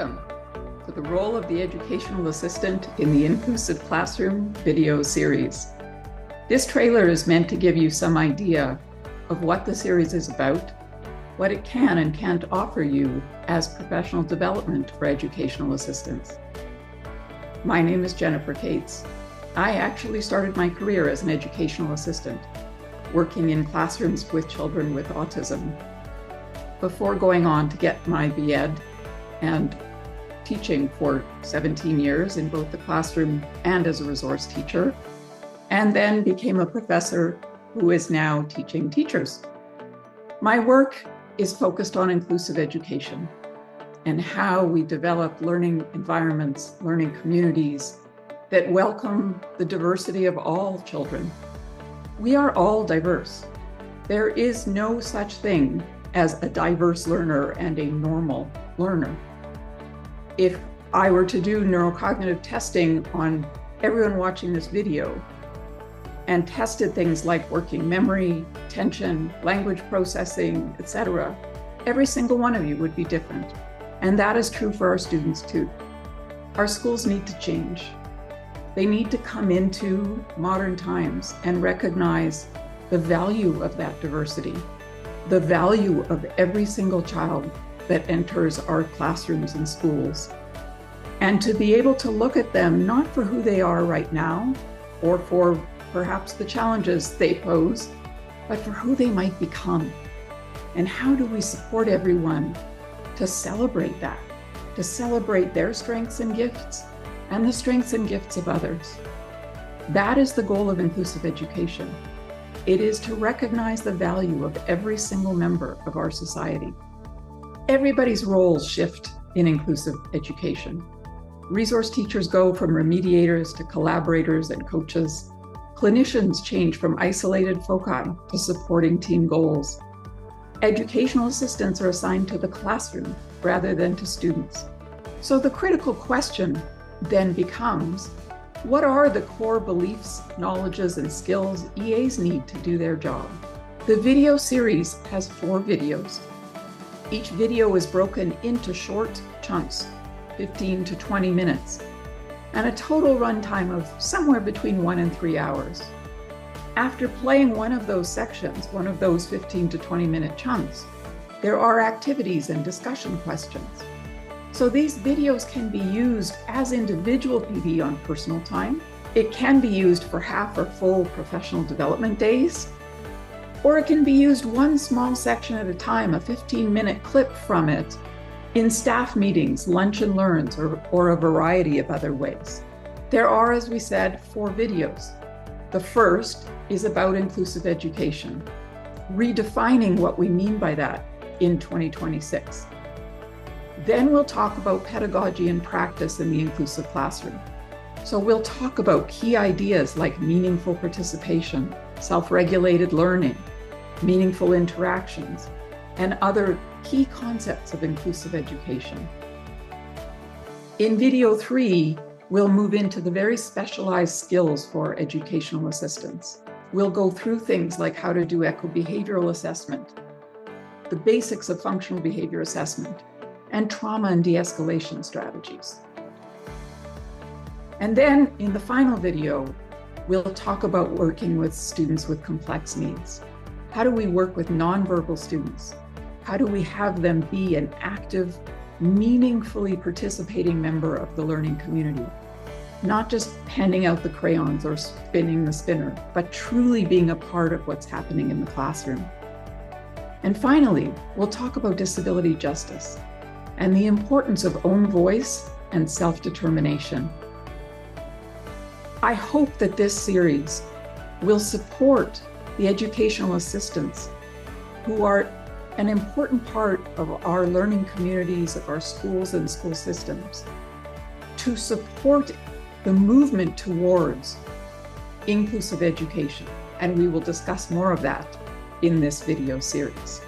Welcome to the role of the educational assistant in the Inclusive Classroom video series. This trailer is meant to give you some idea of what the series is about, what it can and can't offer you as professional development for educational assistants. My name is Jennifer Cates. I actually started my career as an educational assistant, working in classrooms with children with autism, before going on to get my B.Ed and teaching for 17 years in both the classroom and as a resource teacher, and then became a professor who is now teaching teachers. My work is focused on inclusive education and how we develop learning environments, learning communities that welcome the diversity of all children. We are all diverse. There is no such thing as a diverse learner and a normal learner. If I were to do neurocognitive testing on everyone watching this video and tested things like working memory, attention, language processing, etc., every single one of you would be different. And that is true for our students too. Our schools need to change. They need to come into modern times and recognize the value of that diversity, the value of every single child that enters our classrooms and schools, and to be able to look at them not for who they are right now or for perhaps the challenges they pose, but for who they might become. And how do we support everyone to celebrate that, to celebrate their strengths and gifts and the strengths and gifts of others? That is the goal of inclusive education. It is to recognize the value of every single member of our society. Everybody's roles shift in inclusive education. Resource teachers go from remediators to collaborators and coaches. Clinicians change from isolated foci to supporting team goals. Educational assistants are assigned to the classroom rather than to students. So the critical question then becomes, what are the core beliefs, knowledges, and skills EAs need to do their job? The video series has 4 videos. Each video is broken into short chunks, 15 to 20 minutes, and a total runtime of somewhere between 1 and 3 hours. After playing one of those sections, one of those 15 to 20 minute chunks, there are activities and discussion questions. So these videos can be used as individual PD on personal time. It can be used for half or full professional development days, or it can be used one small section at a time, a 15-minute clip from it, in staff meetings, lunch and learns, or a variety of other ways. There are, as we said, 4 videos. The first is about inclusive education, redefining what we mean by that in 2026. Then we'll talk about pedagogy and practice in the inclusive classroom. So we'll talk about key ideas like meaningful participation, self-regulated learning, meaningful interactions, and other key concepts of inclusive education. In video 3, we'll move into the very specialized skills for educational assistants. We'll go through things like how to do eco-behavioral assessment, the basics of functional behavior assessment, and trauma and de-escalation strategies. And then in the final video, we'll talk about working with students with complex needs. How do we work with nonverbal students? How do we have them be an active, meaningfully participating member of the learning community? Not just handing out the crayons or spinning the spinner, but truly being a part of what's happening in the classroom. And finally, we'll talk about disability justice and the importance of own voice and self-determination. I hope that this series will support the educational assistants who are an important part of our learning communities, of our schools and school systems, to support the movement towards inclusive education. And we will discuss more of that in this video series.